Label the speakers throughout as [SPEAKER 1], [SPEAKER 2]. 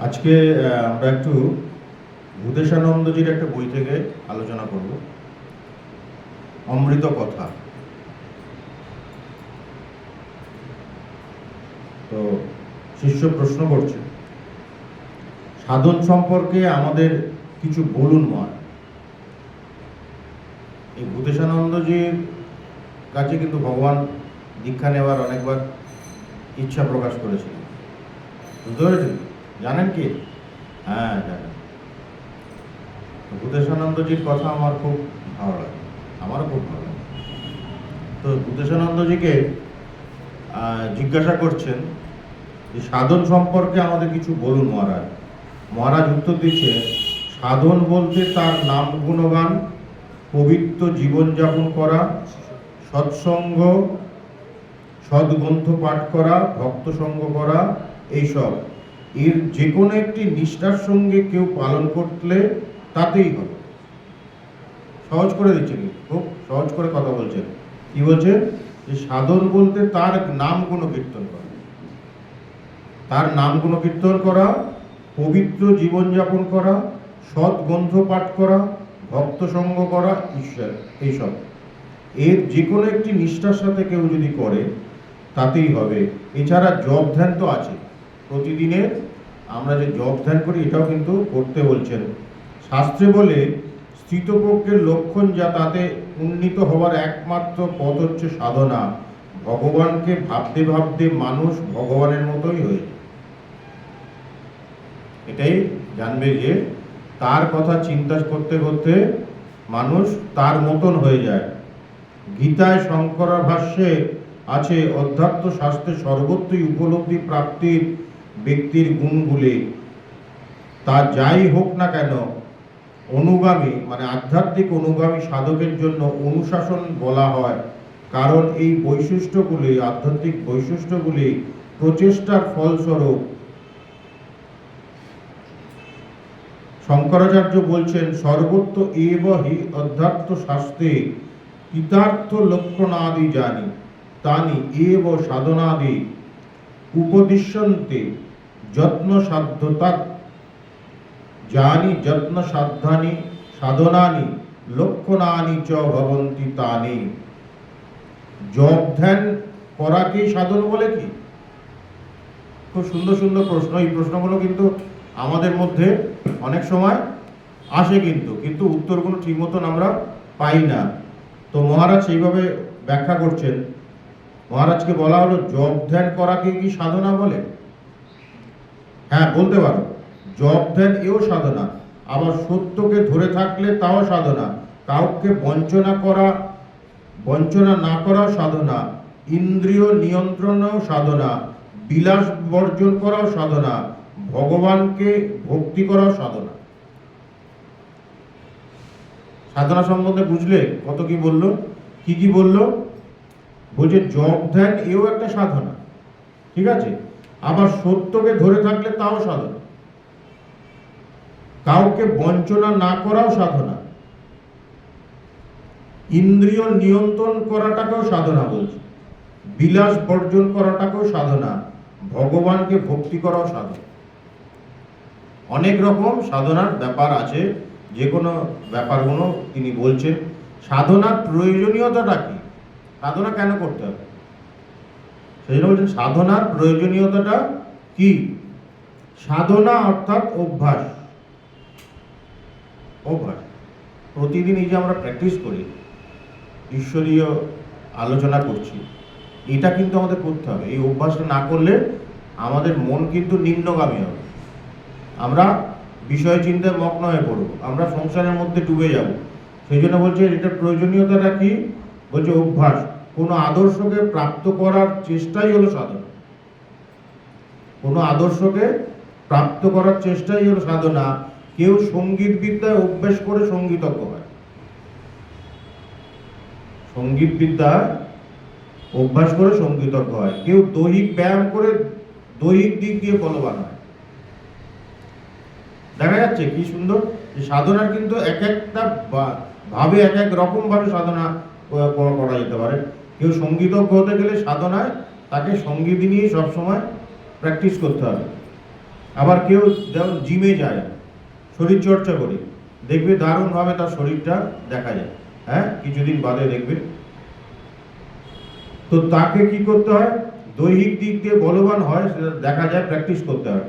[SPEAKER 1] আজকে আমরা একটু ভূতেশানন্দজির একটা বই থেকে আলোচনা করব, অমৃত কথা। তো শিষ্য প্রশ্ন করছে, সাধন সম্পর্কে আমাদের কিছু বলুন মহারাজ। এই ভূতেশানন্দজির কাছে কিন্তু ভগবান দীক্ষা নেওয়ার অনেকবার ইচ্ছা প্রকাশ করেছিলেন, বুঝতে পেরেছেন? জানেন কি? হ্যাঁ, জানেন। ভূতেশানন্দজির কথা আমার খুব ভালো লাগে, আমারও খুব ভালো লাগে। তো ভূতেশানন্দজিকে জিজ্ঞাসা করছেন যে সাধন সম্পর্কে আমাদের কিছু বলুন মহারাজ। মহারাজ উত্তর দিচ্ছে, সাধন বলতে তার নাম গুণগান, পবিত্র জীবনযাপন করা, সৎসঙ্গ, সদ্গ্রন্থ পাঠ করা, ভক্ত সঙ্গ করা, এইসব। এর যে কোনো একটি নিষ্ঠার সঙ্গে কেউ পালন করলে তাতেই হবে। সহজ করে দিচ্ছেন, খুব সহজ করে কথা বলছেন। কি বলছেন? যে সাধন বলতে তার নাম গুণকীর্তন করা, তার নাম গুণকীর্তন করা, পবিত্র জীবনযাপন করা, সৎ গ্রন্থ পাঠ করা, ভক্ত সঙ্গ করা, ঈশ্বর, এইসব। এর যে কোনো একটি নিষ্ঠার সাথে কেউ যদি করে তাতেই হবে। এছাড়া জপ ধ্যান তো আছে, প্রতিদিনের আমরা যে জপ ধ্যান করি এটাও কিন্তু করতে বলছেন। শাস্ত্রে বলে স্থিতপক্ষের লক্ষণ যা, তাতে উন্নীত হওয়ার একমাত্র পথ হচ্ছে সাধনা। ভগবানকে ভাবতে ভাবতে মানুষ ভগবানের মতোই হয়ে যায়। এটাই জানবে যে তার কথা চিন্তা করতে করতে মানুষ তার মতন হয়ে যায়। গীতায় শঙ্করা ভাষ্যে আছে, অধ্যাত্ম শাস্ত্রে সর্বত্রই উপলব্ধি প্রাপ্তির ব্যক্তির গুণগুলি। তা যাই হোক না কেন, অনুগামী মানে আধ্যাত্মিক অনুগামী সাধকের জন্য অনুশাসন বলা হয়, কারণ এই বৈশিষ্ট্যগুলি, আধ্যাত্মিক বৈশিষ্ট্যগুলি প্রচেষ্টার ফলস্বরূপ। শঙ্করাচার্য বলছেন, সর্বত্র এব হি অধ্যাত্ম শাস্ত্রে কৃতার্থ লক্ষণাদি জানি, তানি এব সাধনাদি উপদিশ্যন্তে যত্ন সাধ্যতা জানি, যত্ন সাধ্যানি সাধনানি লক্ষণানি চ ভবন্তি তানি। জপ ধ্যান করাকেই সাধন বলে কি? খুব সুন্দর সুন্দর প্রশ্ন। এই প্রশ্নগুলো কিন্তু আমাদের মধ্যে অনেক সময় আসে, কিন্তু উত্তরগুলো ঠিক মতন আমরা পাই না। তো মহারাজ সেইভাবে ব্যাখ্যা করছেন। মহারাজকে বলা হলো, জপ ধ্যান করাকে কি সাধনা বলে? হ্যাঁ, বলতে পারো। জপ ধ্যান এও সাধনা, আবার সত্যকে ধরে থাকলে তাও সাধনা, কাউকে বঞ্চনা না করাও সাধনা, ইন্দ্রিয় নিয়ন্ত্রণও সাধনা, বিলাস বর্জন করাও সাধনা, ভগবানকে ভক্তি করাও সাধনা। সাধনা সম্বন্ধে বুঝলে কত কি বললো, কি বললো? বলছে জপ ধ্যান এও একটা সাধনা, ঠিক আছে, আবার সত্যকে ধরে থাকলে তাও সাধনা, কাউকে বঞ্চনা না করাও সাধনা, ইন্দ্রিয় নিয়ন্ত্রণ করাটাকেও সাধনা বলছে, বিলাস বর্জন করাটাকেও সাধনা, ভগবানকে ভক্তি করাও সাধনা। অনেক রকম সাধনার ব্যাপার আছে, যে কোনো ব্যাপারগুলো তিনি বলছেন। সাধনার প্রয়োজনীয়তাটা কি? সাধনা কেন করতে হবে? সেই জন্য বলছেন সাধনার প্রয়োজনীয়তাটা কি? সাধনা অর্থাৎ অভ্যাস। প্রতিদিন এই যে আমরা প্র্যাকটিস করি, ঈশ্বরীয় আলোচনা করছি, এটা কিন্তু আমাদের করতে হবে। এই অভ্যাসটা না করলে আমাদের মন কিন্তু নিম্নগামী হবে, আমরা বিষয় চিন্তায় মগ্ন হয়ে পড়ব, আমরা সংসারের মধ্যে ডুবে যাব। সেই জন্য বলছে এটার প্রয়োজনীয়তাটা কি? বলছে অভ্যাস। কোনো আদর্শকে প্রাপ্ত করার চেষ্টাই হলো সাধনা। কোনো আদর্শকে প্রাপ্ত করার চেষ্টাই হলো সাধনা। কেউ সঙ্গীত বিদ্যায় অভ্যাস করে সঙ্গীতজ্ঞ হয়, সঙ্গীত বিদ্যায় অভ্যাস করে সঙ্গীতজ্ঞ হয়। কেউ দৈহিক ব্যায়াম করে দৈহিক দিক দিয়ে বলবান হয়। দেখা যাচ্ছে কি সুন্দর যে সাধনার কিন্তু এক একটা ভাবে এক এক রকম ভাবে সাধনা করা যেতে পারে। কেউ সঙ্গীতজ্ঞ হতে গেলে সাধনায় তাকে সঙ্গীত নিয়েই সবসময় প্র্যাকটিস করতে হবে। আবার কেউ যেমন জিমে যায়, শরীর চর্চা করে, দেখবে দারুণভাবে তার শরীরটা দেখা যায়, হ্যাঁ, কিছুদিন বাদে দেখবে। তো তাকে কি করতে হয়? দৈহিক দিক দিয়ে বলবান হয়, সেটা দেখা যায়, প্র্যাকটিস করতে হয়।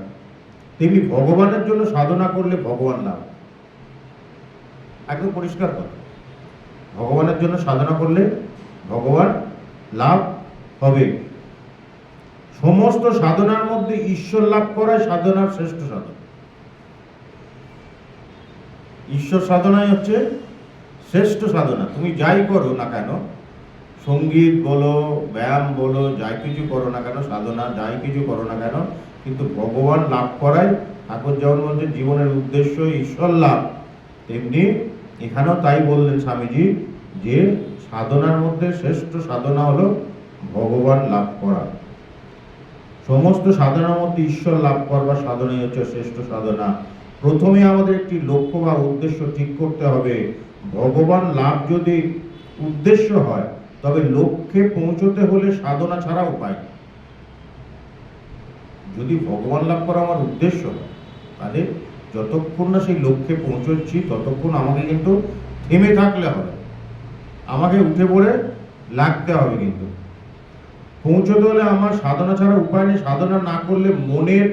[SPEAKER 1] তেমনি ভগবানের জন্য সাধনা করলে ভগবান লাভ, একদম পরিষ্কার কথা। ভগবানের জন্য সাধনা করলে ভগবান লাভ হবে। সমস্ত সাধনার মধ্যে ঈশ্বর লাভ করাই সাধনার শ্রেষ্ঠ সাধনা। ঈশ্বর সাধনাই হচ্ছে শ্রেষ্ঠ সাধনা। তুমি যাই করো না কেন, সঙ্গীত বলো, ব্যায়াম বলো, যাই কিছু করো না কেন, সাধনা যাই কিছু করো না কেন, কিন্তু ভগবান লাভ করাই ঠাকুর যেমন বলছেন জীবনের উদ্দেশ্য ঈশ্বর লাভ, তেমনি এখানেও তাই বললেন স্বামীজি, যে সাধনার মধ্যে শ্রেষ্ঠ সাধনা হলো ভগবান লাভ করা। সমস্ত সাধনার মধ্যে ঈশ্বর লাভ করবার সাধনাই হচ্ছে শ্রেষ্ঠ সাধনা। প্রথমে আমাদের একটি লক্ষ্য বা উদ্দেশ্য ঠিক করতে হবে। ভগবান লাভ যদি উদ্দেশ্য হয়, তবে লক্ষ্যে পৌঁছতে হলে সাধনা ছাড়া উপায় নেই। যদি ভগবান লাভ করা আমার উদ্দেশ্য হয়, তাহলে যতক্ষণ না সেই লক্ষ্যে পৌঁছচ্ছি ততক্ষণ আমাকে কিন্তু থেমে থাকলে হবে, আমাকে উঠে পড়ে লাগতে হবে। কিন্তু পৌঁছতে হলে আমার সাধনা ছাড়া উপায় নেই। সাধনা না করলে মনের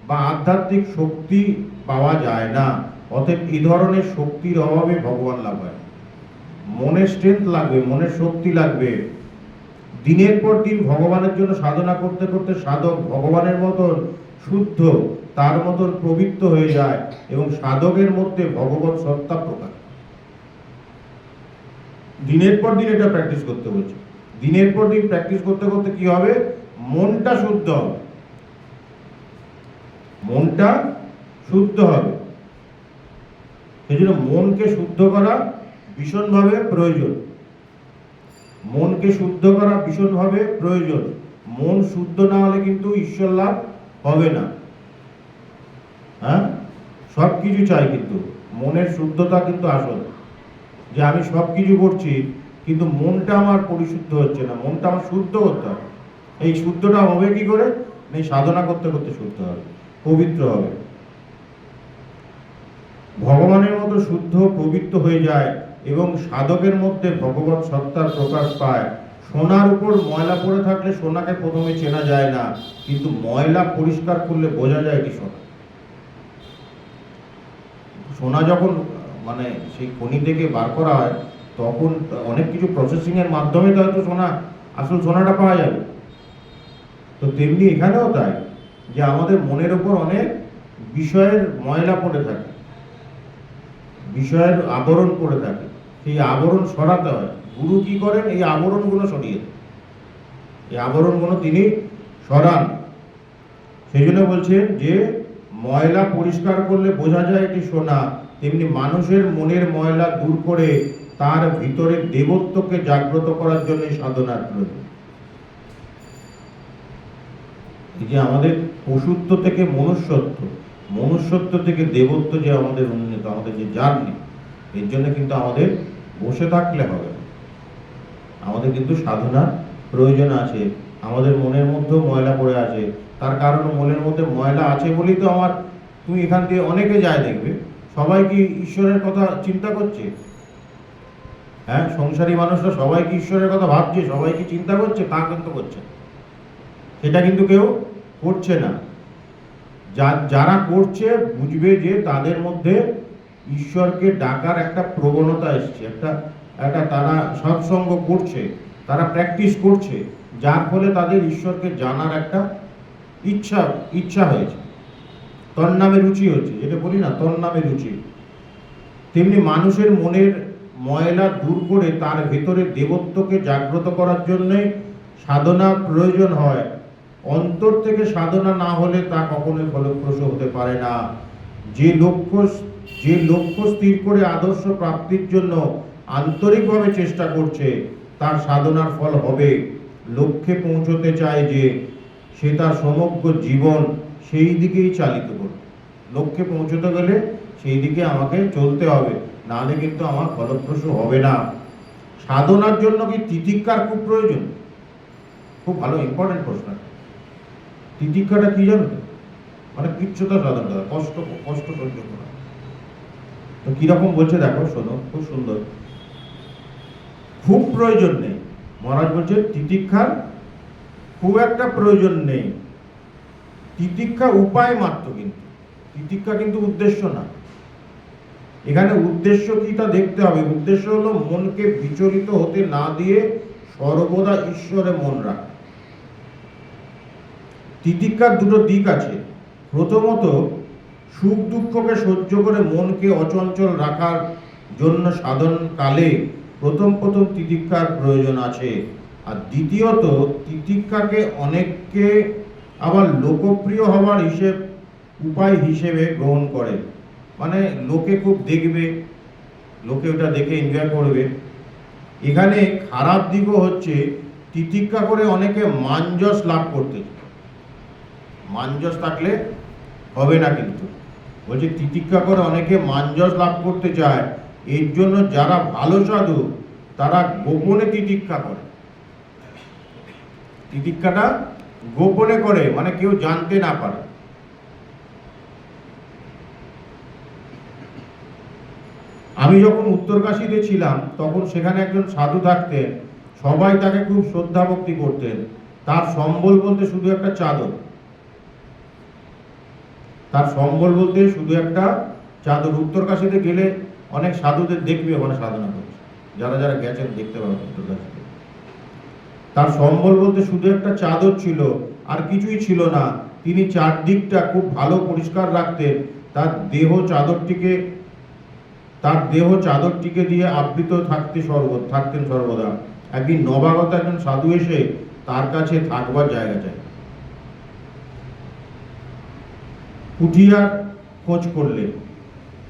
[SPEAKER 1] বা আধ্যাত্মিক শক্তি পাওয়া যায় না। অতএব এই ধরনের শক্তির অভাবে ভগবান লাভ হয়। মনের স্ট্রেংথ লাগবে, মনের শক্তি লাগবে। দিনের পর দিন ভগবানের জন্য সাধনা করতে করতে সাধক ভগবানের মতন শুদ্ধ, তার মতন পবিত্র হয়ে যায় এবং সাধকের মধ্যে ভগবত সত্তা প্রকাশ। দিনের পর দিন এটা প্র্যাকটিস করতে বলছে। দিনের পর দিন প্র্যাকটিস করতে করতে কি হবে? মনটা শুদ্ধ হবে, মনটা শুদ্ধ হবে। সেই জন্য মনকে শুদ্ধ করা ভীষণভাবে প্রয়োজন। মনকে শুদ্ধ করা ভীষণভাবে প্রয়োজন। মন শুদ্ধ না হলে কিন্তু ঈশ্বর লাভ হবে না। হ্যাঁ, সব কিছু চাই, কিন্তু মনের শুদ্ধতা কিন্তু আসল। যে আমি সব কিছু করছি কিন্তু মনটা আমার পরিশুদ্ধ হচ্ছে না, মনটা আমার শুদ্ধ করতে হবে। এই শুদ্ধটা হবে কি করে? এই সাধনা করতে করতে শুদ্ধ হবে, পবিত্র হবে। ভগবানের মতো শুদ্ধ পবিত্র হয়ে যায় এবং সাধকের মধ্যে ভগবত সত্তার প্রকাশ পায়। সোনার উপর ময়লা পড়ে থাকলে সোনাকে প্রথমে চেনা যায় না, কিন্তু ময়লা পরিষ্কার করলে বোঝা যায় কি সোনা। সোনা যখন মানে সেই খনি থেকে বার করা হয়, তখন অনেক কিছু প্রসেসিং এর মাধ্যমে তো হয়তো সোনা, আসল সোনাটা পাওয়া যাবে। তো তেমনি এখানেও তাই, যে আমাদের মনের উপর অনেক বিষয়ের ময়লা পড়ে থাকে, বিষয়ের আবরণ পড়ে থাকে। সেই আবরণ সরাতে হয়। গুরু কি করেন? এই আবরণগুলো সরিয়ে দেন, এই আবরণগুলো তিনি সরান। সেই জন্য বলছেন যে ময়লা পরিষ্কার করলে বোঝা যায় এটি সোনা, তেমনি মানুষের মনের ময়লা দূর করে তার ভিতরে দেবত্বকে জাগ্রত করার জন্য সাধনার প্রয়োজন। এই যে আমাদের পশুত্ব থেকে মনুষ্যত্ব, মনুষ্যত্ব থেকে দেবত্ব যে আমাদের উন্নত, আমাদের যে জার্নি, এর জন্য কিন্তু আমাদের বসে থাকলে হবে না। আমাদের কিন্তু সাধনার প্রয়োজন আছে। আমাদের মনের মধ্যেও ময়লা পড়ে আছে, তার কারণ মনের মধ্যে ময়লা আছে বলেই তো আমার, তুমি এখান থেকে অনেকে যায় দেখবে, সবাই কি ঈশ্বরের কথা চিন্তা করছে? হ্যাঁ, সংসারী মানুষরা সবাই কি ঈশ্বরের কথা ভাবছে, সবাই কি চিন্তা করছে? তা কিন্তু করছে, সেটা কিন্তু কেউ করছে না। যারা করছে বুঝবে যে তাদের মধ্যে ঈশ্বরকে ডাকার একটা প্রবণতা এসছে, একটা তারা সৎসঙ্গ করছে, তারা প্র্যাকটিস করছে, যার ফলে তাদের ঈশ্বরকে জানার একটা ইচ্ছা হয়েছে, তর নামে রুচি হচ্ছে, যেটা বলি না, তর নামে রুচি। তেমনি মানুষের মনের ময়লা দূর করে তার ভেতরে দেবত্বকে জাগ্রত করার জন্যই সাধনা প্রয়োজন হয়। অন্তর থেকে সাধনা না হলে তা কখনোই ফলপ্রসূ হতে পারে না। যে লক্ষ্য স্থির করে আদর্শ প্রাপ্তির জন্য আন্তরিকভাবে চেষ্টা করছে, তার সাধনার ফল হবে। লক্ষ্যে পৌঁছতে চায় যে, সে তার সমগ্র জীবন সেই দিকেই চালিত করবে। লক্ষ্যে পৌঁছতে গেলে সেই দিকে আমাকে চলতে হবে, নাহলে কিন্তু আমার ফলপ্রসূ হবে না। সাধনার জন্য কি তিতিক্ষার খুব প্রয়োজন? খুব ভালো ইম্পর্টেন্ট প্রশ্ন। তিতিক্ষাটা কি জানো? মানে কৃচ্ছতা সাধন করা, কষ্ট কষ্ট সহ্য করা। তো কিরকম বলছে দেখো, শোনো, খুব সুন্দর। খুব প্রয়োজন নেই, মহারাজ বলছে তিতিক্ষার খুব একটা প্রয়োজন নেই, তিতিক্ষা উপায় মাত্র, কিন্তু তিতিক্ষা কিন্তু উদ্দেশ্য না। এখানে উদ্দেশ্য কি তা দেখতে হবে। উদ্দেশ্য হলো মনকে বিচলিত হতে না দিয়ে সর্বদা ঈশ্বরে মন রাখা। তিতিক্ষার দুটো দিক আছে। প্রথমত, সুখ দুঃখকে সহ্য করে মনকে অচঞ্চল রাখার জন্য সাধনকালে প্রথম তিতিক্ষার প্রয়োজন আছে। আর দ্বিতীয়ত, তিতিক্ষাকে অনেককে আবার লোকপ্রিয় হওয়ার উপায় হিসেবে গ্রহণ করে। মানে লোকে খুব দেখবে, লোকে ওটা দেখে এনজয় করবে। এখানে খারাপ দিকও হচ্ছে, তিতিক্ষা করে অনেকে মানযশ লাভ করতে, মানযশ থাকলে হবে না, কিন্তু বলছে তিতিক্ষা করে অনেকে মানযশ লাভ করতে চায়। এর জন্য যারা ভালো সাধু তারা গোপনে তিতিক্ষা করে, তিতিক্ষাটা গোপনে করে, মানে কেউ জানতে না পারে। আমি যখন উত্তরকাশীতে ছিলাম তখন সেখানে একজন সাধু থাকতেন, সবাই তাকে খুব শ্রদ্ধা ভক্তি করতেন। তার সম্বল বলতে শুধু একটা চাদর, তার সম্বল বলতে শুধু একটা চাদর। উত্তরকাশীতে গেলে অনেক সাধুদের দেখবে ওখানে সাধনা করছে, যারা যারা গেছেন দেখতে পাবেন উত্তরকাশীতে। তার সম্বল বলতে শুধু একটা চাদর ছিল, আর কিছুই ছিল না। তিনি চারদিকটা খুব ভালো পরিষ্কার রাখতেন। তার দেহ চাদরটিকে দিয়ে আবৃত থাকতেন সর্বদা। একদিন নবাগত একজন সাধু এসে তার কাছে থাকবার জায়গা চাই, কুঠিয়ার খোঁজ করলেন।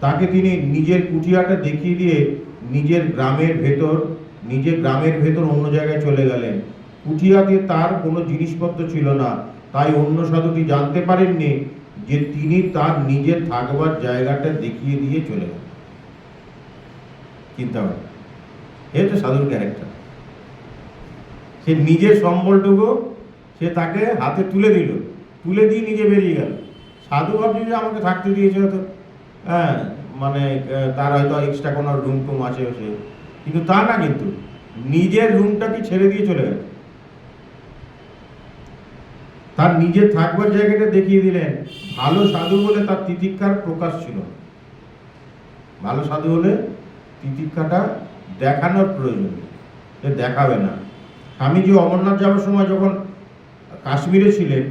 [SPEAKER 1] তাকে তিনি নিজের কুঠিয়াটা দেখিয়ে দিয়ে নিজের গ্রামের ভেতর অন্য জায়গায় চলে গেলেন। কুঠিয়াতে তার কোনো জিনিসপত্র ছিল না, তাই অন্য সাধুটি জানতে পারেননি যে তিনি তার নিজের থাকবার জায়গাটা দেখিয়ে দিয়ে চলে গেলেন। চিন্তা করেন, এই হচ্ছে সাধুর ক্যারেক্টার। সে নিজের সম্বলটুকু সে তাকে হাতে তুলে দিয়ে নিজে বেরিয়ে গেল। সাধু ভাবছি যে আমাকে থাকতে দিয়েছে হয়তো, হ্যাঁ, মানে তার হয়তো এক্সট্রা কোনো রুম টুম আছে সে, কিন্তু তা না, কিন্তু নিজের রুমটাকে ছেড়ে দিয়ে চলে গেল, তার নিজের থাকবার জায়গাটা দেখিয়ে দিলেন। ভালো সাধু বলে তার তিতিক্ষার প্রকাশ ছিল, ভালো সাধু হলে তিতিক্ষাটা দেখানোর প্রয়োজন, সে দেখাবে না। স্বামীজি অমরনাথ যাওয়ার সময় যখন কাশ্মীরে ছিলেন,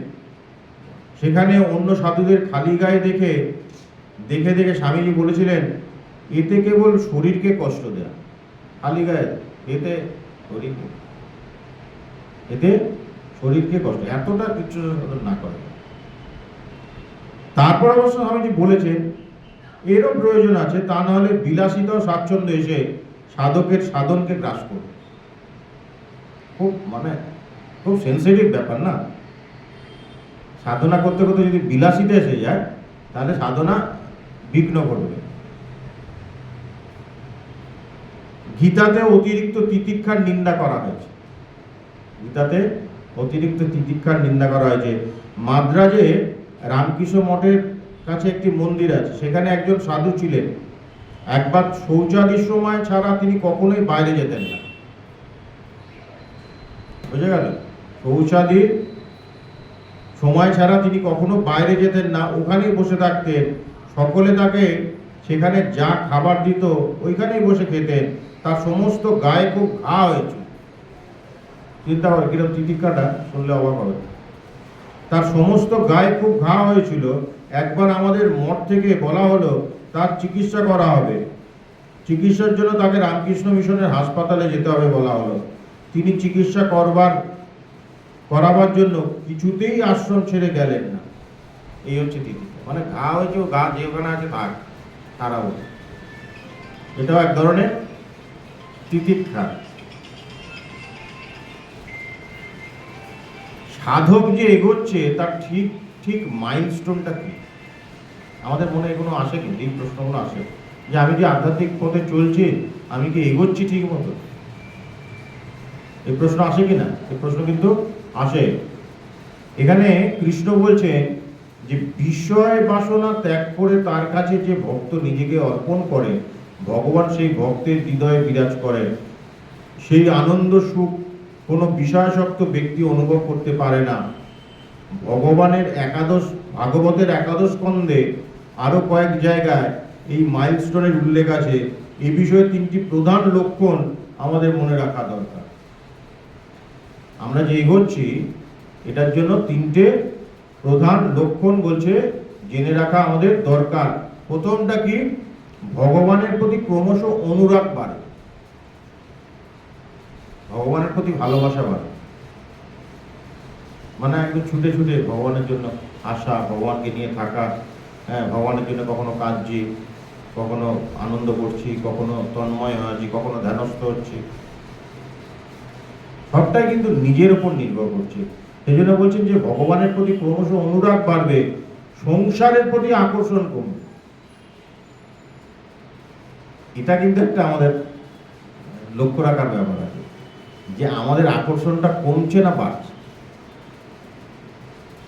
[SPEAKER 1] সেখানে অন্য সাধুদের খালি গায়ে দেখে স্বামীজি বলেছিলেন, এতে কেবল শরীরকে কষ্ট দেয়া, খালি গায়ে এতে শরীরকে কষ্ট, এতটা কিছু না করে। তারপর অবশ্য স্বামীজি বলেছেন এরও প্রয়োজন আছে, তা না হলে বিলাসিতা ও স্বাচ্ছন্দ্য এসে সাধকের সাধনকে গ্রাস করবে। খুব সেন্সিটিভ ব্যাপার না, সাধনা করতে করতে যদি বিলাসিতা এসে যায় তাহলে সাধনা বিঘ্ন ঘটবে। গীতাতে অতিরিক্ত তিতিক্ষার নিন্দা করা হয়েছে, মাদ্রাজে রামকৃষ্ণ মঠের কাছে একটি মন্দির আছে, সেখানে একজন সাধু ছিলেন। একবার শৌচাদির সময় ছাড়া তিনি কখনোই বাইরে যেতেন না, বুঝে গেল? শৌচাদির সময় ছাড়া তিনি কখনো বাইরে যেতেন না, ওখানেই বসে থাকতেন। সকলে তাকে সেখানে যা খাবার দিত ওইখানেই বসে খেতেন। তার সমস্ত গায়ে খুব ঘা হয়েছিল। চিন্তা করে কিরকম তিতিক্ষাটা, শুনলে অবাক হবে। তার সমস্ত গায়ে খুব ঘা হয়েছিল। একবার আমাদের মঠ থেকে বলা হলো তার চিকিৎসা করা হবে। চিকিৎসার জন্য তাকে রামকৃষ্ণ মিশনের হাসপাতালে যেতে হবে বলা হলো। তিনি চিকিৎসা করাবার জন্য কিছুতেই আশ্রম ছেড়ে গেলেন না। এই হচ্ছে তিতিক্ষা, মানে ঘা হয়েছে, ও ঘা যে ওখানে আছে থাক, তারাও, এটাও এক ধরনের তিতিক্ষা। সাধক যে এগোচ্ছে তার ঠিক মাইলস্টোনটা কি? আমাদের মনে এগুলো আসে, কিন্তু এই প্রশ্নগুলো আসে যে আমি যে আধ্যাত্মিক পথে চলছি, আমি কি এগোচ্ছি ঠিক মতো? এই প্রশ্ন আসে কিনা? এই প্রশ্ন কিন্তু আসে। এখানে কৃষ্ণ বলছেন যে বিষয় বাসনা ত্যাগ করে তার কাছে যে ভক্ত নিজেকে অর্পণ করে, ভগবান সেই ভক্তের হৃদয়ে বিরাজ করেন। সেই আনন্দ সুখ কোনো বিষয়াসক্ত ব্যক্তি অনুভব করতে পারে না। ভগবানের ভাগবতের একাদশ স্কন্ধে আরো কয়েক জায়গায় এই মাইলস্টোনের উল্লেখ আছে। এই বিষয়ে তিনটি প্রধান লক্ষণ আমাদের মনে রাখা দরকার। আমরা যে এগোচ্ছি এটার জন্য তিনটে প্রধান লক্ষণ বলছে জেনে রাখা আমাদের দরকার। প্রথমটা কি? ভগবানের প্রতি ক্রমশ অনুরাগ বাড়ে, ভগবানের প্রতি ভালোবাসা বাড়ে। মানে একদম ছুটে ছুটে ভগবানের জন্য আসা, ভগবানকে নিয়ে থাকা, হ্যাঁ, ভগবানের জন্য কখনো কাঁদছি, কখনো আনন্দ করছি, কখনো তন্ময় হয়েছি, কখনো ধ্যানস্থ হচ্ছি। সবটাই কিন্তু নিজের উপর নির্ভর করছে। সেই জন্য বলছেন যে ভগবানের প্রতি ক্রমশ অনুরাগ বাড়বে, সংসারের প্রতি আকর্ষণ কমবে। এটা কিন্তু একটা আমাদের লক্ষ্য রাখার ব্যাপার আছে, যে আমাদের আকর্ষণটা কমছে না বাড়ছে।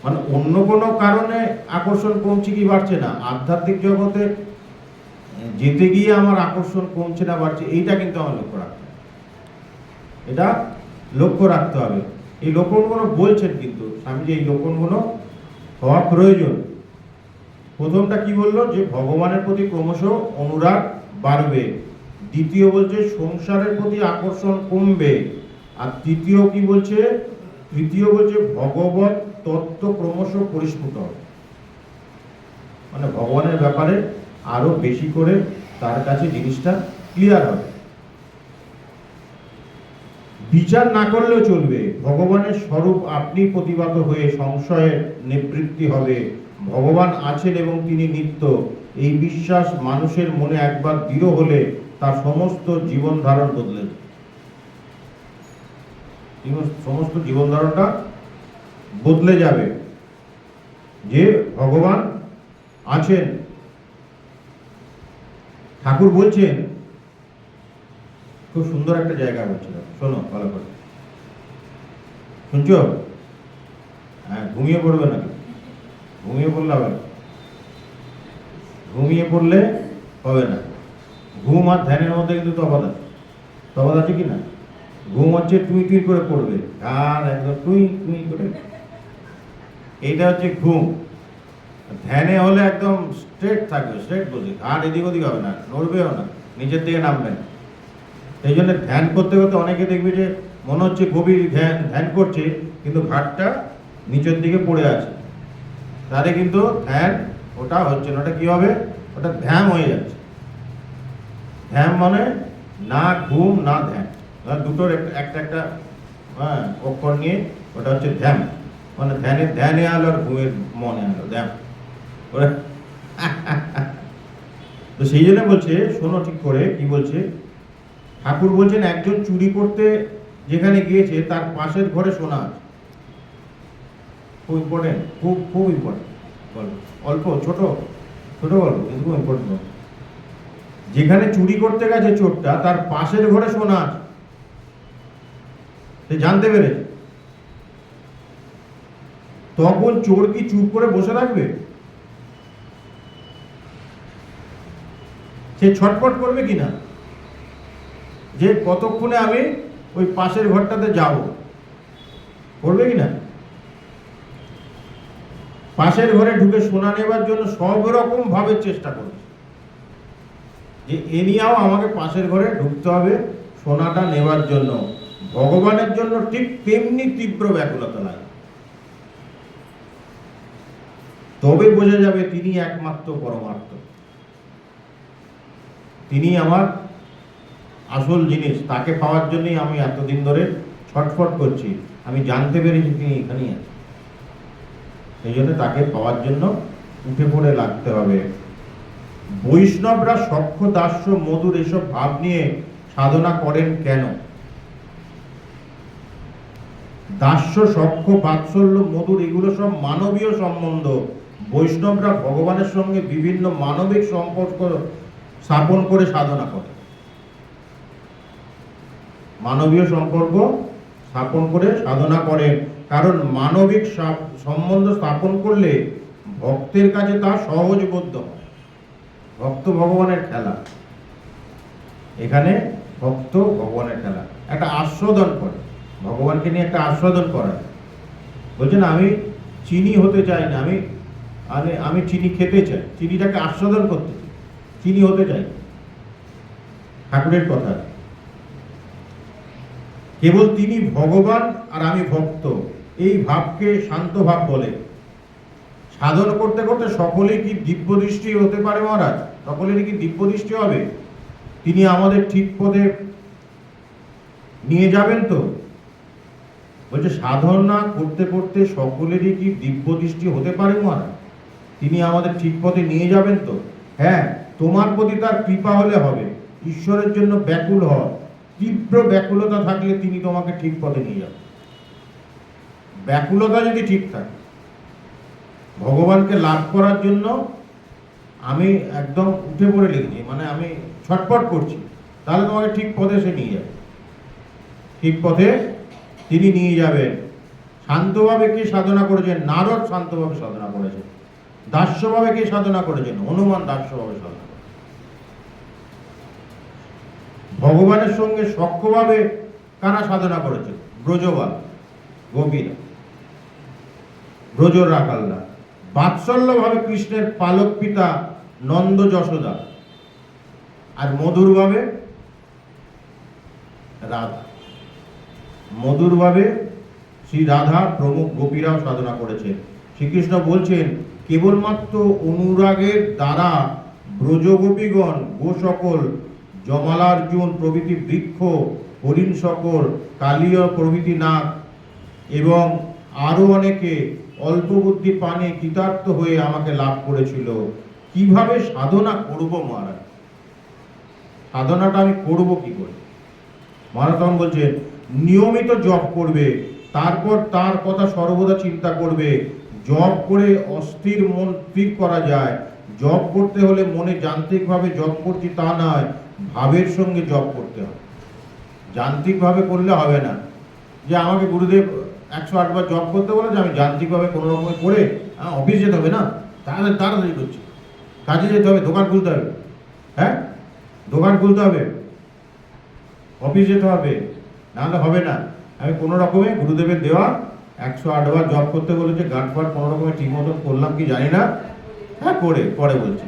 [SPEAKER 1] মানে অন্য কোনো কারণে আকর্ষণ কমছে কি বাড়ছে না, আধ্যাত্মিক জগতে যেতে গিয়ে আমার আকর্ষণ কমছে না বাড়ছে, এইটা কিন্তু আমার লক্ষ্য রাখতে হবে। এটা লক্ষ্য রাখতে হবে। এই লক্ষণগুলো বলছেন কিন্তু স্বামীজি, এই লক্ষণগুলো হওয়া প্রয়োজন। প্রথমটা কি বললো? যে ভগবানের প্রতি ক্রমশ অনুরাগ বাড়বে। দ্বিতীয় বলছে সংসারের প্রতি আকর্ষণ কমবে। আর তৃতীয় বলছে ভগবত তত্ত্ব ক্রমশ পরিস্ফুট হবে। মানে ভগবানের ব্যাপারে আরো বেশি করে তার কাছে জিনিসটা ক্লিয়ার হবে। বিচার না করলেও চলবে, ভগবানের স্বরূপ আপনি প্রতিভাত হয়ে সংশয়ের নিবৃত্তি হবে। ভগবান আছেন এবং তিনি নিত্য, এই বিশ্বাস মানুষের মনে একবার দৃঢ় হলে তার সমস্ত জীবন ধারণ বদলে যায়। সমস্ত জীবন ধারণটা বদলে যাবে, যে ভগবান আছেন। ঠাকুর বলছেন, খুব সুন্দর একটা জায়গা বলছিলাম, শোনো ভালো করে, শুনছো? হ্যাঁ, ঘুমিয়ে পড়বে না, ঘুমিয়ে পড়লে হবে না, ঘুমিয়ে পড়লে হবে না। ঘুম আর ধ্যানের মধ্যে কিন্তু তফাৎ আছে কি না? ঘুম হচ্ছে টুই টুই করে পড়বে, আর একদম টুই টুই করে, এইটা হচ্ছে ঘুম। ধ্যানে হলে একদম স্ট্রেট থাকবে, স্ট্রেট বসে, আর এদিক ওদিক হবে না, নড়বেও না, নিচের দিকে নামবে না। এই জন্য ধ্যান করতে করতে অনেকে দেখবে যে মনে হচ্ছে গভীর ধ্যান করছে, কিন্তু ঘাটটা নিচের দিকে পড়ে আছে, তাহলে কিন্তু ধ্যান ওটা হচ্ছে না। ওটা কি হবে? ওটা ধ্যান হয়ে যাচ্ছে। ধ্যান মানে না ঘুম না ধ্যান, দুটোর একটা হ্যাঁ অক্ষর নিয়ে ওটা হচ্ছে ধ্যান। মানে ধ্যানে আলো আর ঘুমের মনে আলো, ধ্যান। তো সেই জন্য বলছে, শোনো ঠিক করে কি বলছে ঠাকুর। বলছেন একজন চুরি করতে যেখানে গিয়েছে তার পাশের ঘরে সোনা আছে। খুব ইম্পর্টেন্ট, খুব ইম্পর্টেন্ট গল্প, অল্প ছোট গল্প কিন্তু খুব ইম্পর্টেন্ট। যেখানে চুরি করতে গেছে চোরটা, তার পাশের ঘরে সোনা আছে, সে জানতে পেরেছে। তখন চোর কি চুপ করে বসে থাকবে? সে ছটফট করবে কিনা, যে কতক্ষণে আমি ওই পাশের ঘরটাতে যাব, করবে কিনা? পাশের ঘরে ঢুকে সোনা নেবার জন্য সব রকম ভাবে চেষ্টা করছে, যে এনিয়াও আমাকে পাশের ঘরে ঢুকতে হবে সোনাটা নেবার জন্য। ভগবানের জন্য ঠিক তেমনি তীব্র ব্যাকুলতা লাগে, তবে বোঝা যাবে তিনি একমাত্র পরমার্থ, তিনি আমার আসল জিনিস। তাকে পাওয়ার জন্যই আমি এতদিন ধরে ছটফট করছি। আমি জানতে পেরেছি তিনি এখানেই আছেন, সেই জন্য তাকে পাওয়ার জন্য উঠে পড়ে লাগতে হবে। বৈষ্ণবরা সখ্য দাস্য মধুর এসব ভাব নিয়ে সাধনা করেন কেন? দাস্য সখ্য বাৎসল্য মধুর এগুলো সব মানবীয় সম্বন্ধ। বৈষ্ণবরা ভগবানের সঙ্গে বিভিন্ন মানবিক সম্পর্ক স্থাপন করে সাধনা করে, মানবীয় সম্পর্ক স্থাপন করে সাধনা করেন। কারণ মানবিক সম্বন্ধ স্থাপন করলে ভক্তের কাছে তা সহজবোধ্য হয়। ভক্ত ভগবানের খেলা, এখানে ভক্ত ভগবানের খেলা, একটা আস্বাদন করে, ভগবানকে নিয়ে একটা আস্বাদন করা। বলছেন আমি চিনি হতে চাই না, আমি আমি আমি চিনি খেতে চাই, চিনিটাকে আস্বাদন করতে চাই, চিনি হতে চাই। ঠাকুরের কথা, কেবল তিনি ভগবান আর আমি ভক্ত, এই ভাবকে শান্ত ভাব বলে। সাধন করতে করতে সকলেই কি দিব্য দৃষ্টি হতে পারে মহারাজ? সকলেরই কি দিব্য দৃষ্টি হবে? তিনি আমাদের ঠিক পথে নিয়ে যাবেন তো? বলছে সাধনা করতে করতে সকলেরই কি দিব্য দৃষ্টি হতে পারে মহারাজ? তিনি আমাদের ঠিক পথে নিয়ে যাবেন তো? হ্যাঁ, তোমার প্রতি তার কৃপা হলে হবে। ঈশ্বরের জন্য ব্যাকুল হও, তীব্র ব্যাকুলতা থাকলে তিনি তোমাকে ঠিক পথে নিয়ে যাবেন। ব্যাকুলতা যদি ঠিক থাকে, ভগবানকে লাভ করার জন্য আমি একদম উঠে পড়ে লেগেছি, মানে আমি ছটপট করছি, তাহলে তোমাকে ঠিক পথে সে নিয়ে যাবে, ঠিক পথে তিনি নিয়ে যাবেন। শান্তভাবে কে সাধনা করেছেন? নারদ শান্তভাবে সাধনা করেছেন। দাস্যভাবে কে সাধনা করেছেন? হনুমান দাস্যভাবে সাধনা করেছেন। ভগবানের সঙ্গে সখ্যভাবে কারা সাধনা করেছেন? ব্রজবাল, গোপীরা, ব্রজর রাখালরা। বাৎসল্যভাবে কৃষ্ণের পালক পিতা নন্দ যশোদা, আর মধুরভাবে রাধা, মধুরভাবে শ্রী রাধা প্রমুখ গোপীরাও সাধনা করেছেন। শ্রীকৃষ্ণ বলছেন কেবলমাত্র অনুরাগের দ্বারা ব্রজগোপীগণ, গো সকল, জমালার্জুন প্রভৃতি বৃক্ষ, হরিণ সকল, কালীয় প্রভৃতি নাগ এবং আরো অনেকে অল্প বুদ্ধি পানে কৃতার্থ হয়ে আমাকে লাভ করেছিল। কিভাবে সাধনা করব মহারাজ? সাধনাটা আমি করব কি করে? মহারাজ তখন বলছেন নিয়মিত জপ করবে, তারপর তার কথা সর্বদা চিন্তা করবে। জপ করে অস্থির মন স্থির করা যায়। জপ করতে হলে মনে যান্ত্রিকভাবে জপ করছি তা নয়, ভাবের সঙ্গে জপ করতে হবে। যান্ত্রিকভাবে করলে হবে না, যে আমাকে গুরুদেব 108 বার জপ করতে বলেছে, আমি যান্ত্রিকভাবে কোনো রকমে করে অফিস যেতে হবে না, তাহলে তাড়াতাড়ি করছি, কাজে যেতে হবে, দোকান খুলতে হবে, হ্যাঁ দোকান খুলতে হবে, অফিস যেতে হবে, নাহলে হবে না। আমি কোনো রকমে গুরুদেবের দেওয়া 108 বার জপ করতে বলেছে, গান পাঠ কোনো রকমে ঠিক মতন করলাম কি জানি না, হ্যাঁ করে পরে বলছি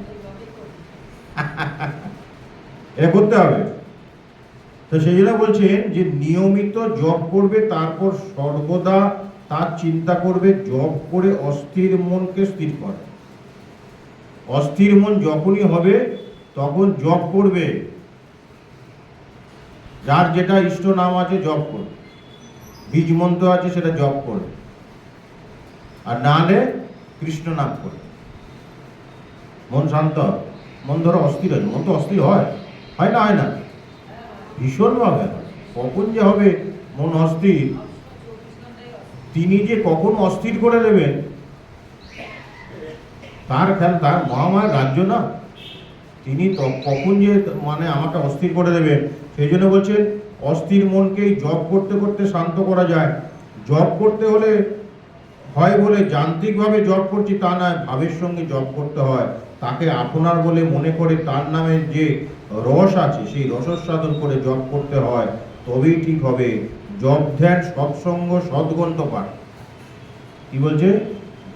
[SPEAKER 1] এটা করতে হবে। তো সেই জন্য বলছেন যে নিয়মিত জপ করবে, তারপর সর্বদা তার চিন্তা করবে। জপ করে অস্থির মনকে স্থির করে। অস্থির মন যখনই হবে তখন জপ করবে, যার যেটা ইষ্ট নাম আছে জপ করবে, বীজ মন্ত্র আছে সেটা জপ করবে, আর নাহলে কৃষ্ণ নাম করবে। মন শান্ত, মন ধরো অস্থির আছে, মন তো অস্থির হয়, হয় না? হয় না? ভীষণভাবে। কখন যে হবে মন অস্থির, তিনি যে কখন অস্থির করে দেবেন তার খেয়াল, তার মহামায়ার রাজ্য না, তিনি কখন যে মানে আমাকে অস্থির করে দেবেন। সেই জন্য বলছেন অস্থির মনকেই জপ করতে করতে শান্ত করা যায়। জপ করতে হলে হয় বলে যান্ত্রিকভাবে জপ করছি তা নয়, ভাবের সঙ্গে জপ করতে হয়। তাকে আপনার বলে মনে করে তার নামে যে রস আছে সেই রসস্বাদন করে জপ করতে হয়, তবেই ঠিক হবে। জপ ধ্যান সৎসঙ্গ সদ্গ্রন্থ পাঠ, কি বলছে?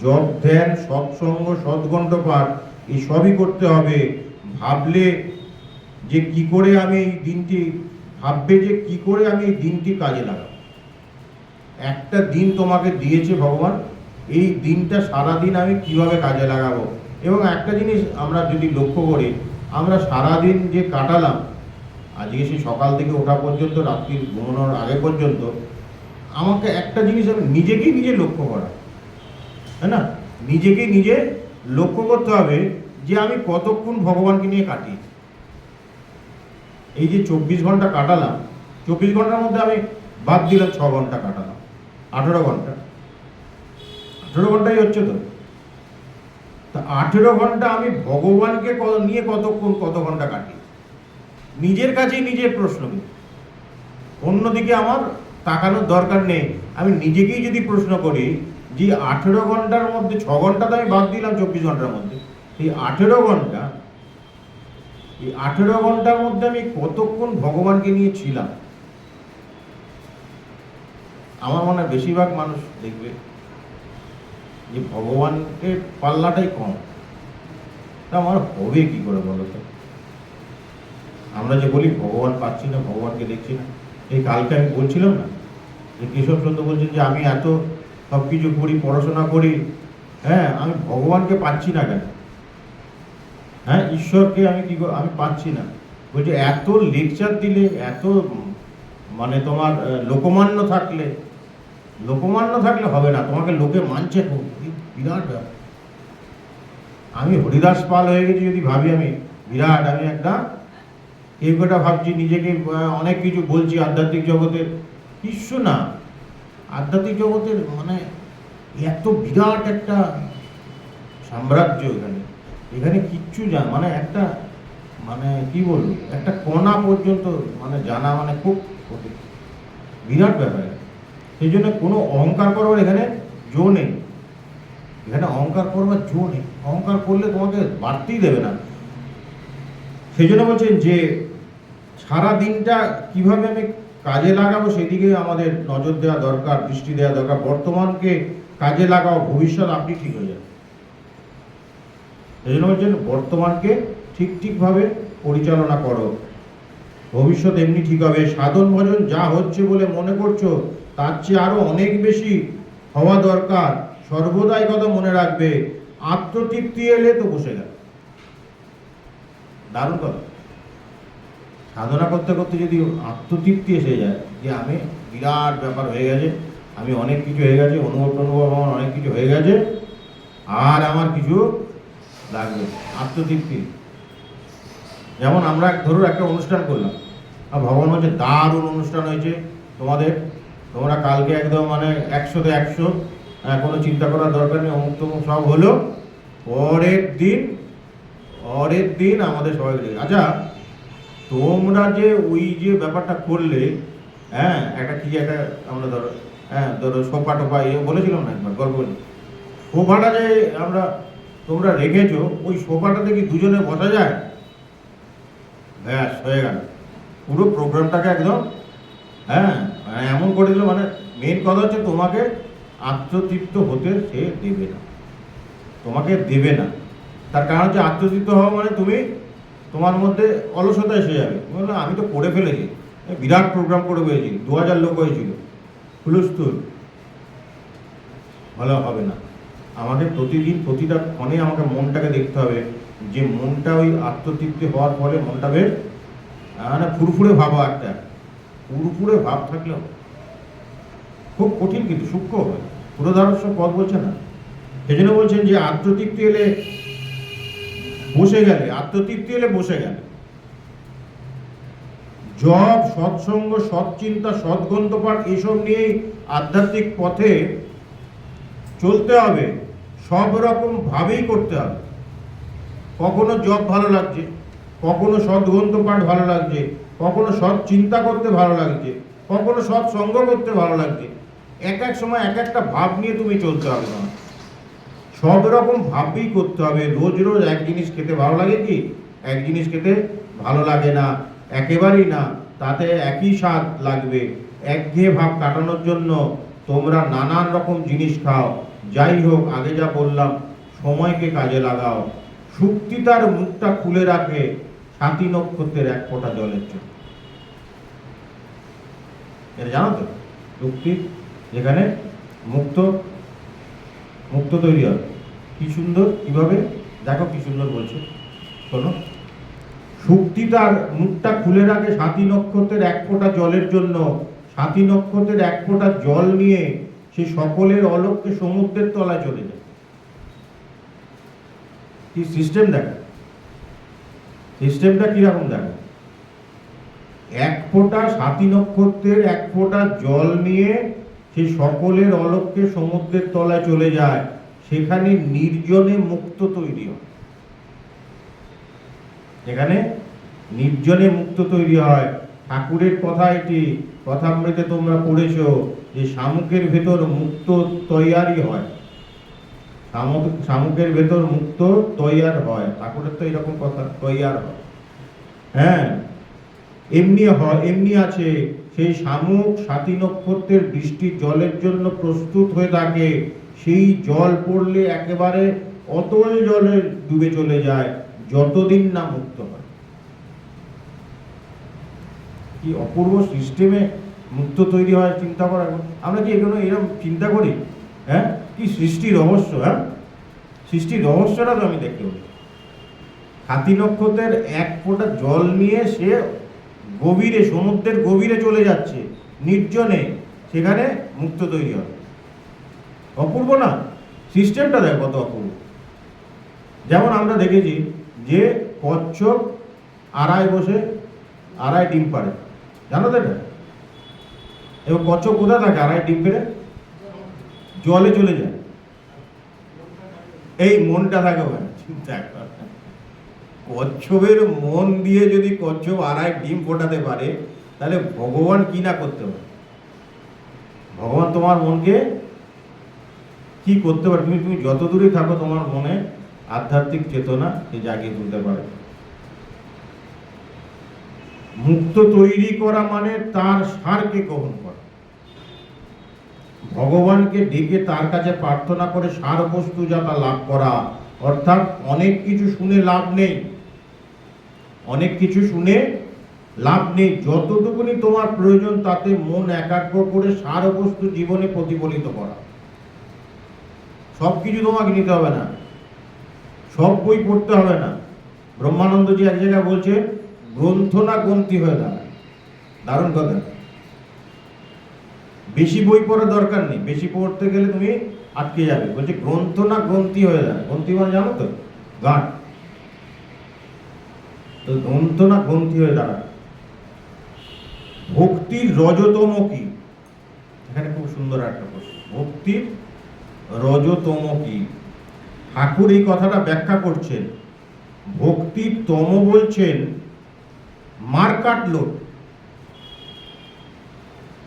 [SPEAKER 1] জপ ধ্যান সৎসঙ্গ সদ্গ্রন্থ পাঠ, এই সবই করতে হবে। ভাবলে যে কি করে আমি এই দিনটি, ভাববে যে কি করে আমি এই দিনটি কাজে লাগাবো। একটা দিন তোমাকে দিয়েছে ভগবান, এই দিনটা সারাদিন আমি কিভাবে কাজে লাগাবো। এবং একটা জিনিস আমরা যদি লক্ষ্য করি, আমরা সারাদিন যে কাটালাম, আজকে সেই সকাল থেকে ওঠা পর্যন্ত রাত্রি ঘুমানোর আগে পর্যন্ত, আমাকে একটা জিনিস আমি নিজেকেই নিজে লক্ষ্য করা, তাই না? নিজেকেই নিজে লক্ষ্য করতে হবে যে আমি কতক্ষণ ভগবানকে নিয়ে কাটিয়েছি। এই যে 24 ঘন্টা কাটালাম, 24 ঘন্টার মধ্যে আমি বাদ দিলাম 6 ঘন্টা কাটালাম, 18 ঘন্টা, 18 ঘন্টাই হচ্ছে তো। তা 18 ঘন্টা আমি ভগবানকে নিয়ে কতক্ষণ, কত ঘন্টা কাটি? নিজের কাছেই নিজের প্রশ্ন। অন্যদিকে আমার তাকানোর দরকার নেই। আমি নিজেকেই যদি প্রশ্ন করি যে 18 ঘন্টার মধ্যে 6 ঘন্টা তো আমি বাদ দিলাম 24 ঘন্টার মধ্যে, এই 18 ঘন্টা, এই 18 ঘন্টার মধ্যে আমি কতক্ষণ ভগবানকে নিয়ে ছিলাম। আমার মনে হয় বেশিরভাগ মানুষ দেখবে যে ভগবানের পাল্লাটাই কম। তা আমার হবে কি করে বলো তো? আমরা যে বলি ভগবান পাচ্ছি না, ভগবানকে দেখছি না। এই কালকে আমি বলছিলাম না যে কেশব চন্দ্র বলছেন যে আমি এত সব কিছু করি, পড়াশোনা করি, হ্যাঁ, আমি ভগবানকে পাচ্ছি না কেন? হ্যাঁ, ঈশ্বরকে আমি পাচ্ছি না। বলছে এত লেকচার দিলে, এত মানে তোমার লোকমান্য থাকলে হবে না, তোমাকে লোকে মানছে খুব, বিরাট ব্যাপার। আমি হরিদাস পাল হয়ে গেছি যদি ভাবি আমি বিরাট, আমি একটা কেউ কটা ভাবছি নিজেকে অনেক কিছু বলছি আধ্যাত্মিক জগতের, কিছু না। আধ্যাত্মিক জগতের মানে এত বিরাট একটা সাম্রাজ্য, এখানে কিচ্ছু মানে একটা মানে কি বলবো, একটা কণা পর্যন্ত মানে জানা মানে খুব কঠিন, বিরাট ব্যাপার। সেই জন্য কোনো অহংকার করবার এখানে জো নেই, এখানে অহংকার করবার জো নেই। অহংকার করলে তোমাকে বাড়তেই দেবে না। সেই জন্য বলছেন যে সারা দিনটা কিভাবে আমি কাজে লাগাবো সেদিকে আমাদের নজর দেওয়া দরকার, দৃষ্টি দেওয়া দরকার। বর্তমানকে কাজে লাগাও, ভবিষ্যৎ আপনি ঠিক হয়ে যাবে। সেই জন্য বলছেন বর্তমানকে ঠিকভাবে পরিচালনা করো, ভবিষ্যৎ এমনি ঠিক হবে। সাধন ভজন যা হচ্ছে বলে মনে করছো তার চেয়ে আরো অনেক বেশি হওয়া দরকার। সর্বদাই কথা মনে রাখবে, আত্মতৃপ্তি এলে তো বসে গেল। দারুণ কথা। সাধনা করতে করতে যদি আত্মতৃপ্তি এসে যায় যে আমি বিরাট ব্যাপার হয়ে গেছে, আমি অনেক কিছু হয়ে গেছে, অনুভব আমার অনেক কিছু হয়ে গেছে, আর আমার কিছু লাগবে, আত্মতৃপ্তি। যেমন আমরা ধরুন একটা অনুষ্ঠান করলাম, আর ভগবান বলছে দারুণ অনুষ্ঠান হয়েছে তোমরা কালকে একদম মানে 100-তে 100, কোনো চিন্তা করার দরকার নেই, অমুক তমুক সব হলো। পরের দিন আমাদের সবাই আচ্ছা তোমরা যে ওই যে ব্যাপারটা করলে, হ্যাঁ, একটা আমরা ধরো সোফা টোফা বলেছিলাম না একবার গল্প, সোফাটা যে তোমরা রেখেছো, ওই সোফাটাতে কি দুজনে বসা যায়? ব্যাস হয়ে গেল, পুরো প্রোগ্রামটাকে একদম এমন করে দিল। মানে মেন কথা হচ্ছে তোমাকে আত্মতৃপ্ত হতে সে দেবে না, তোমাকে দেবে না। তার কারণ হচ্ছে আত্মতৃপ্ত হওয়া মানে তোমার মধ্যে অলসতা এসে যাবে। বললাম আমি তো করে ফেলেছি, বিরাট প্রোগ্রাম করে ফেলেছি, 2000 লোক হয়েছিল, হুলস্থুল, ভালো হবে না। আমাকে প্রতিদিন প্রতিটা ক্ষণে আমাকে মনটাকে দেখতে হবে যে মনটা ওই আত্মতৃপ্তি হওয়ার ফলে মনটা বেশ মানে ফুরফুরে ভাব, একটা ফুরফুরে ভাব থাকলেও খুব কঠিন, কিন্তু সূক্ষ্ম হয়। পুরোধারস্য পদ বলছে না, সেজন্য বলছেন যে আত্মতৃপ্তি এলে বসে গেলে জপ, সৎসঙ্গ, সৎচিন্তা, সৎগ্রন্থপাঠ এসব নিয়েই আধ্যাত্মিক পথে চলতে হবে। সব রকম ভাবেই করতে হবে। কখনো জপ ভালো লাগছে, কখনো সৎগ্রন্থ পাঠ ভালো লাগছে, কখনো সৎ চিন্তা করতে ভালো লাগছে, কখনো সৎসঙ্গ করতে ভালো লাগছে। এক সময় এক একটা ভাব নিয়ে তুমি চলতে হবে না, সব রকম ভাবেই করতে হবে। রোজ রোজ এক জিনিস খেতে ভালো লাগে কি? এক জিনিস খেতে ভালো লাগে না, একেবারেই না। তাতে একই স্বাদ লাগবে। একঘেয়ে ভাব কাটানোর জন্য তোমরা নানান রকম জিনিস খাও। যাই হোক, আগে যা বললাম, সময়কে কাজে লাগাও। শুক্তি তার মুখটা খুলে রাখে সাতী নক্ষত্রের এক ফোঁটা জলের জন্য। এটা জানো তো? শুক্তি যেখানে মুক্ত তৈরি হয়। কি সুন্দর, কিভাবে দেখো কি সুন্দর বলছে, শোনো। শুক্তি তার মুখটা খুলে রাখে সাতী নক্ষত্রের এক ফোঁটা জলের জন্য। সাতী নক্ষত্রের এক ফোঁটা জল নিয়ে সে সকলের অলক্ষ্যে সমুদ্রের তলায় চলে যায়। কি সিস্টেম দেখো, সিস্টেমটা কিরকম দেখো। এক ফোঁটা সাতী নক্ষত্রের এক ফোঁটা জল নিয়ে সে সকলের অলক্ষ্যে সমুদ্রের তলায় চলে যায়। সেখানে নির্জনে মুক্ত তৈরি হয়। এখানে নির্জনে মুক্ত তৈরি হয়। ঠাকুরের কথা এটি, কথামৃতে তোমরা পড়েছো। যে শামুকের ভেতর মুক্ত তৈয়ারি হয়, শামুকের ভেতর মুক্ত তৈয়ার হয়, ঠাকুরের তো এরকম কথা, তৈয়ার হয়। হ্যাঁ, এমনি হয়, এমনি আছে সেই শামুক সাতী নক্ষত্রের বৃষ্টির জলের জন্য প্রস্তুত হয়ে থাকে। সেই জল পড়লে একেবারে অতল জলে ডুবে চলে যায় যতদিন না মুক্ত হয়। কি অপূর্ব সিস্টেমে মুক্ত তৈরি হয়, চিন্তা করা। আমরা কি এগুলো এরকম চিন্তা করি? হ্যাঁ, কি সৃষ্টি রহস্য! হ্যাঁ, সৃষ্টির রহস্যটা তো আমি দেখি। হাতি নক্ষত্রের এক ফোঁটা জল নিয়ে সে গভীরে, সমুদ্রের গভীরে চলে যাচ্ছে, নির্জনে, সেখানে মুক্ত তৈরি হয়। অপূর্ব না? সিস্টেমটা দেখ কত অপূর্ব। যেমন আমরা দেখেছি যে কচ্ছপ আড়ায় বসে আড়ায় ডিম পাড়ে, জানো তো এটা? এবং কচ্ছপ কোথায় থাকে? আড়ায় ডিম পেড়ে জলে চলে যায়। এই মনটা থাকে ওখানে, চিন্তা কর। কচ্ছপের মন দিয়ে যদি কচ্ছপ আড়ায় ডিম ফোটাতে পারে, তাহলে ভগবান কি না করতে পারে? ভগবান তোমার মনকে কি করতে পারে? তুমি যত দূরে থাকো, তোমার মনে আধ্যাত্মিক চেতনা সে জাগিয়ে তুলতে পারে। মুক্ত তৈরি করা মানে তার সারকে গ্রহণ করা, ভগবানকে ডেকে তার কাছে প্রার্থনা করে সার বস্তু যাতা লাভ করা। অর্থাৎ অনেক কিছু শুনে লাভ নেই, অনেক কিছু শুনে লাভ নেই। যতটুকুনি তোমার প্রয়োজন তাতে মন একাগ্র করে সার বস্তু জীবনে প্রতিফলিত করা। সব কিছু তোমাকে নিতে হবে না, সব বই পড়তে হবে না। ব্রহ্মানন্দজি এক জায়গায় বলছে, গ্রন্থ না গ্রন্থি হয়ে দাঁড়ায়। দারুণ কথা। বেশি বই পড়ার দরকার নেই, বেশি পড়তে গেলে তুমি আটকে যাবে। বলছে গ্রন্থ না গ্রন্থি হয়ে দাঁড়ায়। গ্রন্থি মানে জানো তো? গাঁট। তো গ্রন্থ না গ্রন্থি হয়ে দাঁড়ায়। ভক্তির রজতম কি? এখানে খুব সুন্দর একটা প্রশ্ন। ভক্তির রজতম কি? ঠাকুর এই কথাটা ব্যাখ্যা করছেন। ভক্তির তম বলছেন মার্কাট লোক।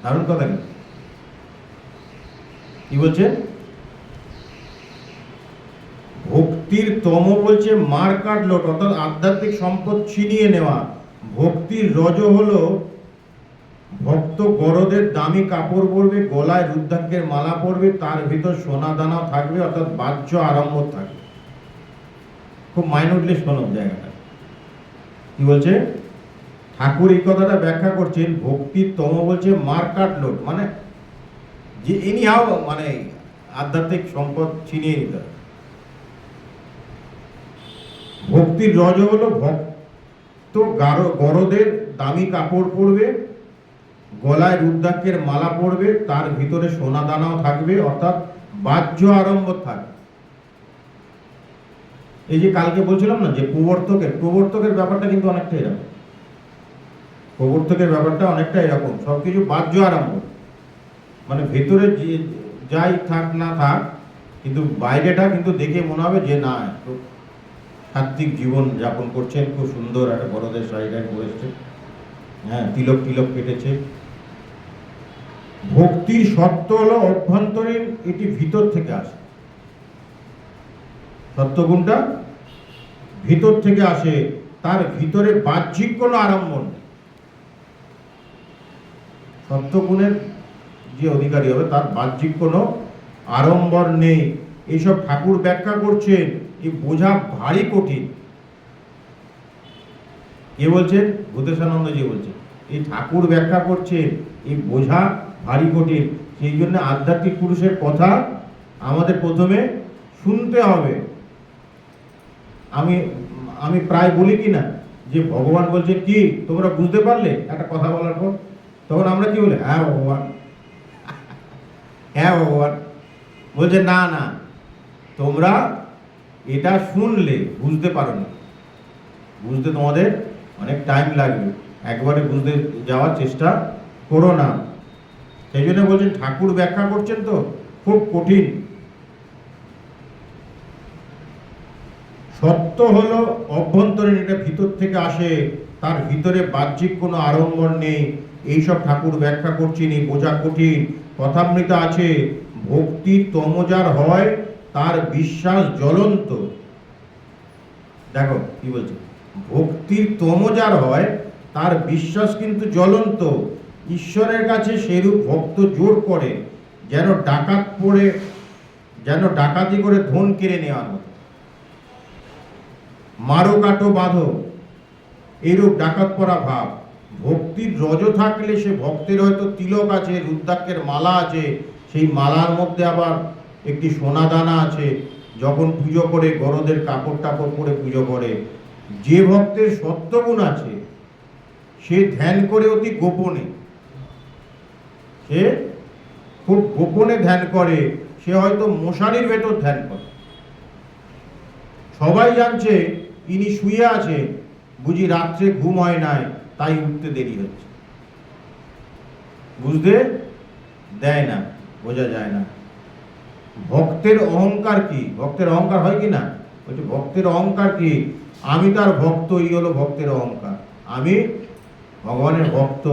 [SPEAKER 1] দারুণ কথা কি বলছেন? ভক্তির তম বলছে মার্কাট লোট, অর্থাৎ আধ্যাত্মিক সম্পদ ছিনিয়ে নেওয়া। ভক্তির রজ হলো ভক্ত গরদের দামি কাপড় পরবে, গলায় রুদ্রাক্ষের মালা পরবে, তার ভিতর সোনা দানাও থাকবে, অর্থাৎ বাহ্য আড়ম্বর থাকবে। খুব মাইনুটলি শোনো জায়গাটা কি বলছে। ঠাকুর এই কথাটা ব্যাখ্যা করছেন। ভক্তির তম বলছে মার্কাট লোট, মানে যে এনি হাও, মানে আধ্যাত্মিক সম্পদ ছিনিয়ে নিতে হবে। ভক্তির রজ হলো ভক্ত গরদের দামি কাপড় পরবে, গলায় রুদ্রাক্ষের মালা পরবে, তার ভিতরে সোনা দানাও থাকবে, অর্থাৎ বাহ্য আড়ম্বর থাকবে। এই যে কালকে বলছিলাম না যে প্রবর্তকের ব্যাপারটা কিন্তু অনেকটা এরকম। প্রবর্তকের ব্যাপারটা অনেকটা এরকম, সবকিছু বাহ্য আড়ম্বর, মানে ভেতরে যে যাই থাক না থাক, কিন্তু বাইরেটা কিন্তু দেখে মনে হবে যে না, খুব সাত্বিক জীবন যাপন করছেন, খুব সুন্দর একটা বড়দের শাড়িটায় পরেছে, হ্যাঁ, তিলক কেটেছে। ভক্তির সত্য হলো অভ্যন্তরীণ, এটি ভিতর থেকে আসে। সত্যগুণটা ভিতর থেকে আসে, তার ভিতরে বাহ্যিক কোনো আড়ম্বর নেই। সত্যগুণের যে অধিকারী হবে তার বাহ্যিক কোনো আড়ম্বর নেই। এইসব ঠাকুর ব্যাখ্যা করছেন, এই বোঝা ভারী কঠিন। কে বলছেন? ভূতেশানন্দজি বলছেন। এই ঠাকুর ব্যাখ্যা করছেন এই বোঝা ভারী কঠিন। সেই জন্য আধ্যাত্মিক পুরুষের কথা আমাদের প্রথমে শুনতে হবে। আমি প্রায় বলি কি না যে ভগবান বলছে কি তোমরা বুঝতে পারলে একটা কথা বলার পর, তখন আমরা কি বলি? হ্যাঁ ভগবান, হ্যাঁ ভগবান। বলছে না না, তোমরা এটা শুনলে বুঝতে পারো না, বুঝতে তোমাদের অনেক টাইম লাগবে, একবারে বুঝতে যাওয়ার চেষ্টা করো না। সেই জন্য বলছেন ঠাকুর ব্যাখ্যা করছেন তো খুব কঠিন। সত্য হলো অভ্যন্তরীণ, এটা ভিতর থেকে আসে, তার ভিতরে বাহ্যিক কোনো আড়ম্বর নেই। এইসব ঠাকুর ব্যাখ্যা করছেন, এই বোঝা কঠিন। কথামৃত আছে, ভক্তি তমজার হয় তার বিশ্বাস জ্বলন্ত। দেখো কি বলছে, ভক্তির তমজার হয় তার বিশ্বাস কিন্তু জ্বলন্ত। ঈশ্বরের কাছে সেরূপ ভক্ত জোর করে যেন ডাকাতি করে ধন কেড়ে নেওয়ার মতো। মারো কাটো বাঁধো, এরূপ ডাকাত পরা ভাব। ভক্তির রজ থাকলে সে ভক্তের হয়তো তিলক আছে, রুদ্রাক্ষের মালা আছে, সেই মালার মধ্যে আবার একটি সোনা দানা আছে, যখন পুজো করে গরদের কাপড় টাপড় পরে পুজো করে। যে ভক্তের সত্যগুণ আছে সে ধ্যান করে অতি গোপনে, সে খুব গোপনে ধ্যান করে, সে হয়তো মশারির ভেতর ধ্যান করে। সবাই জানছে ইনি শুয়ে আছে, বুঝি রাত্রে ঘুম হয় নাই, তাই উঠতে দেরি হচ্ছে। বুঝতে দেয় না, বোঝা যায় না। ভক্তের অহংকার কি? ভক্তের অহংকার হয় কি না? বলছে ভক্তের অহংকার কি? আমি তার ভক্ত, এই হলো ভক্তের অহংকার। আমি ভগবানের ভক্ত।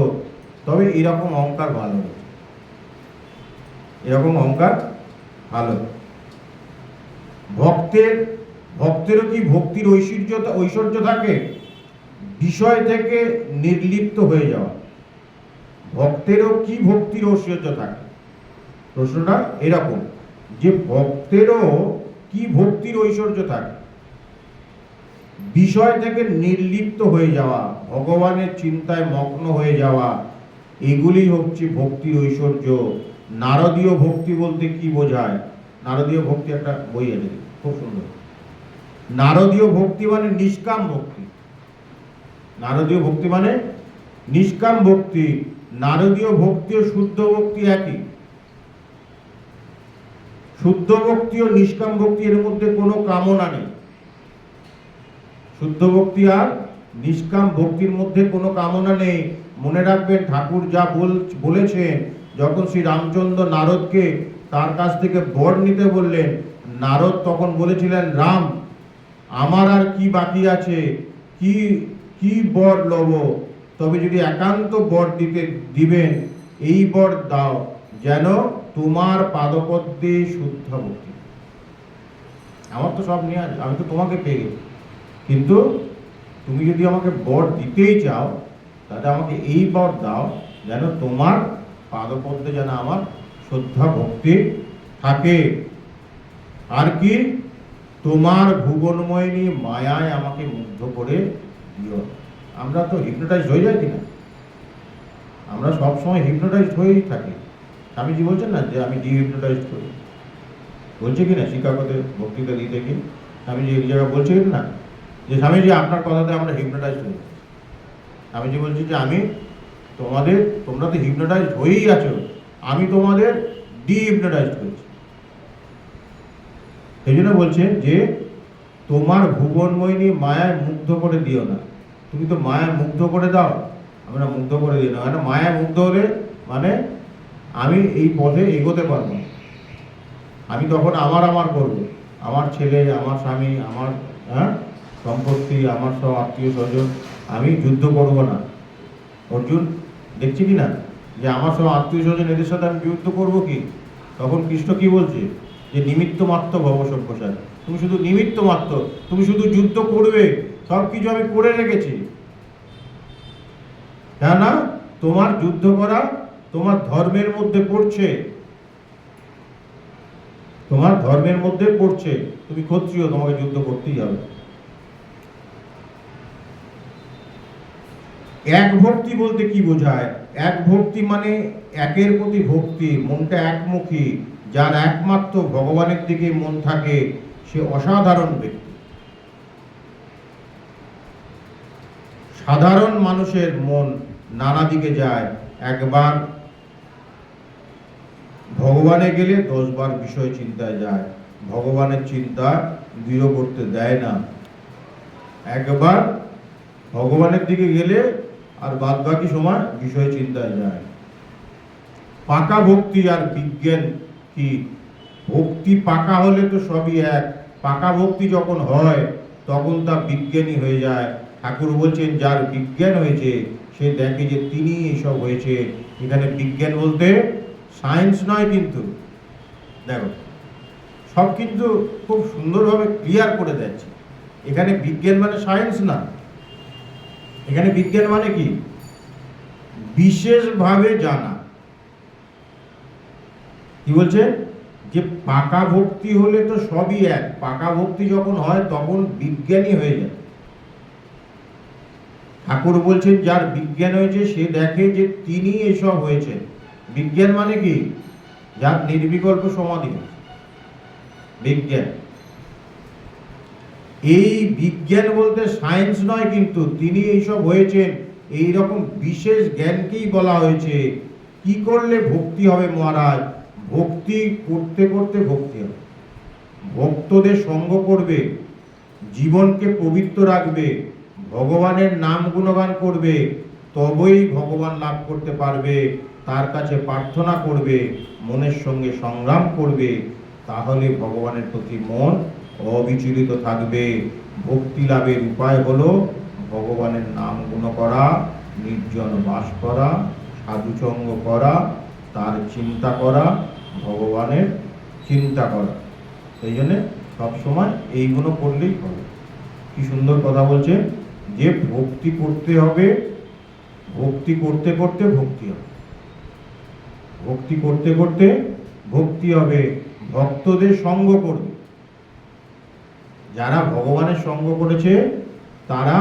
[SPEAKER 1] তবে এরকম অহংকার ভালো, এরকম অহংকার ভালো। ভক্তেরও কি ভক্তির ঐশ্বর্য থাকে? বিষয় থেকে নির্লিপ্ত হয়ে যাওয়া। ভক্তেরও কি ভক্তির ঐশ্বর্য থাকে? প্রশ্নটা এরকম যে ভক্তেরও কি ভক্তির ঐশ্বর্য থাকে? বিষয় থেকে নির্লিপ্ত হয়ে যাওয়া, ভগবানের চিন্তায় মগ্ন হয়ে যাওয়া, এগুলি হচ্ছে ভক্তির ঐশ্বর্য। নারদীয় ভক্তি বলতে কি বোঝায়? নারদীয় ভক্তি একটা বই আছে, খুব সুন্দর। নারদীয় ভক্তি মানে নিষ্কাম ভক্তি। নারদীয় ভক্তি মানে নিষ্কাম ভক্তি। নারদীয় ভক্তি ও শুদ্ধ ভক্তি একই। শুদ্ধ ভক্তি ও নিষ্কাম ভক্তি এর মধ্যে কোনো কামনা নেই। শুদ্ধ ভক্তি আর নিষ্কাম ভক্তির মধ্যে কোনো কামনা নেই। মনে রাখবেন, ঠাকুর যা বলেছেন, যখন শ্রী রামচন্দ্র নারদকে তার কাছ থেকে বর নিতে বললেন, নারদ তখন বলেছিলেন, রাম, আমার আর কি বাকি আছে, কি বর লব? তবে যদি একান্ত বর দিবেন, এই বর দাও, যেন তোমার পাদপদ্মে শুদ্ধ ভক্তি। আমার তো সব নিয়ে আছে, আমি তো তোমাকে পেয়ে গেছি, কিন্তু তুমি যদি আমাকে বর দিতেই চাও, তাহলে আমাকে এই বর দাও, যেন তোমার পাদপদ্মে যেন আমার শ্রদ্ধা ভক্তি থাকে। আর কি? তোমার ভুবনময়িনী মায়ায় আমাকে মুগ্ধ করে দিও। আমরা তো হিপনোটাইজ হয়ে যাই কিনা? আমরা সবসময় হিপনোটাইজ হয়েই থাকি। স্বামীজি বলছেন না যে আমি ডিহিপনোটাইজ করি, বলছে কিনা শিক্ষাগতের বক্তৃতা দিতে গিয়ে স্বামীজি এক জায়গায় বলছে না যে স্বামীজি আপনার কথাতে আমরা হিপনোটাইজ হই। স্বামীজি বলছে যে তোমরা তো হিপনোটাইজ হয়েই আছো, আমি তোমাদের ডিহিপনোটাইজ করছি। সেই জন্য বলছেন যে তোমার ভুবনময়িনী মায়ায় মুগ্ধ করে দিও না। তুমি তো মায়ায় মুগ্ধ করে দাও, আমরা মুগ্ধ করে দিই না। মানে মায়ায় মুগ্ধ হলে মানে আমি এই পথে এগোতে পারবো না। আমি তখন আমার করবো, আমার ছেলে, আমার স্বামী, আমার সম্পত্তি, আমার সব আত্মীয় স্বজন, আমি যুদ্ধ করব না। অর্জুন দেখছি কি না যে আমার সব আত্মীয় স্বজন, এদের সাথে আমি যুদ্ধ করব কি? তখন কৃষ্ণ কি বলছে? যে নিমিত্ত মাত্র ভব সব্যসাচী। তুমি শুধু নিমিত্ত মাত্র, তুমি শুধু যুদ্ধ করবে, সব কিছু আমি করে রেখেছি। কেননা তোমার যুদ্ধ করা তোমার ধর্মের মধ্যে পড়ছে, তোমার ধর্মের মধ্যে পড়ছে। তুমি ক্ষত্রিয়, তোমাকে যুদ্ধ করতেই হবে। এক ভক্তি বলতে কি বোঝায়? এক ভক্তি মানে একের প্রতি ভক্তি, মনটা একমুখী, যার একমাত্র ভগবানের দিকে মন থাকে, সে অসাধারণ ব্যক্তি। সাধারণ মানুষের মন নানা দিকে যায়, একবার ভগবানে গেলে 10 বার বিষয় চিন্তায় যায়। ভগবানের চিন্তা দৃঢ় করতে দেয় না। একবার ভগবানের দিকে গেলে আর বাদ বাকি সময় বিষয় চিন্তায় যায়। পাকা ভক্তি আর বিজ্ঞান কি? ভক্তি পাকা হলে তো সবই এক। পাকা ভক্তি যখন হয় তখন তা বিজ্ঞানী হয়ে যায়। ঠাকুর বলছেন, যার বিজ্ঞান হয়েছে সে দেখে যে তিনি এইসব হয়েছে। এখানে বিজ্ঞান বলতে সায়েন্স নয়, কিন্তু দেখো সব কিন্তু খুব সুন্দরভাবে ক্লিয়ার করে দিচ্ছে। এখানে বিজ্ঞান মানে সায়েন্স না, এখানে বিজ্ঞান মানে কি? বিশেষভাবে জানা। কি বলছে? যে পাকা ভক্তি হলে তো সবই এক, পাকা ভক্তি যখন হয় তখন বিজ্ঞানী হয়ে যায়। ঠাকুর বলছেন যার বিজ্ঞান হয়েছে সে দেখে যে তিনি এসব হয়েছেন। বিজ্ঞান মানে কি? যার নির্বিকল্প সমাধি, বিজ্ঞান। এই বিজ্ঞান বলতে সায়েন্স নয়, কিন্তু তিনি এইসব হয়েছেন এই রকম বিশেষ জ্ঞানকেই বলা হয়েছে। কি করলে ভক্তি হবে মহারাজ? ভক্তি করতে করতে ভক্তি হবে, ভক্তদের সঙ্গ করবে, জীবনকে পবিত্র রাখবে, ভগবানের নাম গুণগান করবে, তবেই ভগবান লাভ করতে পারবে। তার কাছে প্রার্থনা করবে, মনের সঙ্গে সংগ্রাম করবে, তাহলে ভগবানের প্রতি মন অবিচলিত থাকবে। ভক্তি লাভের উপায় হলো ভগবানের নাম গুণ করা, নির্জন বাস করা, সাধুসঙ্গ করা, তার চিন্তা করা, ভগবানের চিন্তা করা। সেই জন্যে সবসময় এইগুলো করলেই হবে। কি সুন্দর কথা বলছে যে ভক্তি করতে হবে, ভক্তি করতে করতে ভক্তি হবে, ভক্তি করতে করতে ভক্তি হবে। ভক্তদের সঙ্গ করবে, যারা ভগবানের সঙ্গ করেছে তারা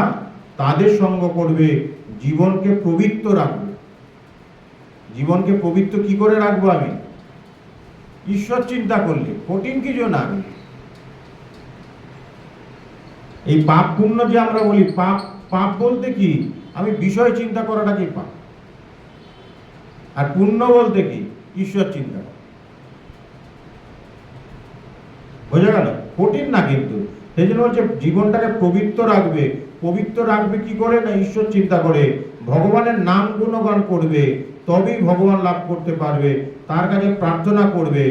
[SPEAKER 1] তাদের সঙ্গ করবে, জীবনকে পবিত্র রাখবে। জীবনকে পবিত্র কি করে রাখবো? আমি ঈশ্বর চিন্তা করলে, কঠিন কিছু না। এই পাপ পুণ্য যে আমরা বলি, পাপ পাপ বলতে কি? আমি বিষয় চিন্তা করাটাকে পাপ, আর পুণ্য বলতে কি? ঈশ্বর চিন্তা। বোঝা গেল? কঠিন না কিন্তু। সেই জন্য বলছে জীবনটাকে পবিত্র রাখবে। পবিত্র রাখবে কি করে? না ঈশ্বর চিন্তা করে, ভগবানের নাম গুণগান করবে, তবেই ভগবান লাভ করতে পারবে। তার কাছে প্রার্থনা করবে,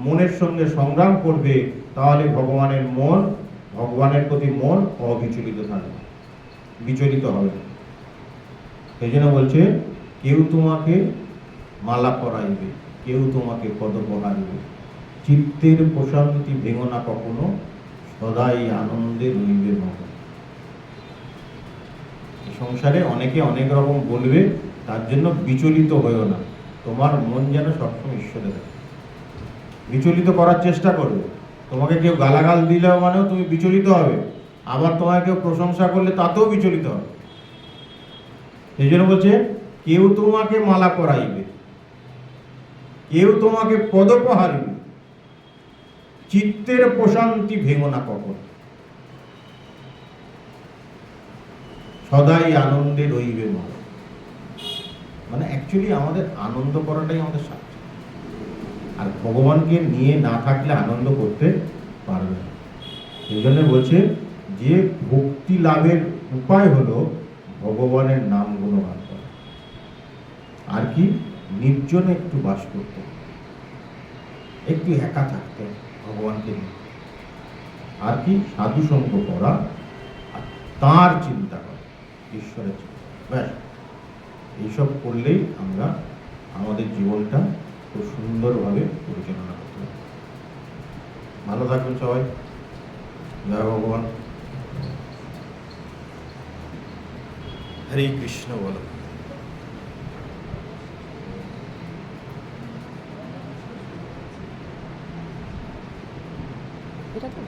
[SPEAKER 1] মনের সঙ্গে সংগ্রাম করবে, তাহলে ভগবানের মন, ভগবানের প্রতি মন অবিচলিত থাকবে, বিচলিত হবে। সেই জন্য বলছে কেউ তোমাকে মালা পরাইবে, কেউ তোমাকে পদ পহারিবে, চিত্তের প্রশান্তি ভেঙো না কখনো, সদাই আনন্দে রইবে মগন। সংসারে অনেকে অনেক রকম বলবে, তার জন্য বিচলিত হয়েও না। তোমার মন যেন সবসময় ঈশ্বরে থাকে। বিচলিত করার চেষ্টা করবে। তোমাকে কেউ গালাগাল দিলেও মানেও তুমি বিচলিত হবে, আবার তোমাকে কেউ প্রশংসা করলে তাতেও বিচলিত হবে। সেই জন্য বলছে কেউ তোমাকে মালা পরাইবে, কেউ তোমাকে পদপহারিবে, চিত্তের প্রশান্তি ভেঙো না কখন, সদাই আনন্দে রইবে মন। মানে অ্যাকচুয়ালি আমাদের আনন্দ করাটাই আমাদের সাথে, আর ভগবানকে নিয়ে না থাকলে আনন্দ করতে পারবে না। সেই জন্য বলছে যে ভক্তি লাভের উপায় হলো ভগবানের নাম গুণগান করা, আর কি নির্জনে একটু বাস করতে, একটু একা থাকতে ভগবানকে নিয়ে, আর কি সাধু সঙ্গ করা, আর তাঁর চিন্তা করা, ঈশ্বরের চিন্তা। ব্যাস, এইসব করলেই আমরা আমাদের জীবনটা খুব সুন্দরভাবে পরিচালনা করতে পারি। ভালো থাকবেন সবাই। জয় ভগবান। হরে কৃষ্ণ বলো।
[SPEAKER 2] এটা তো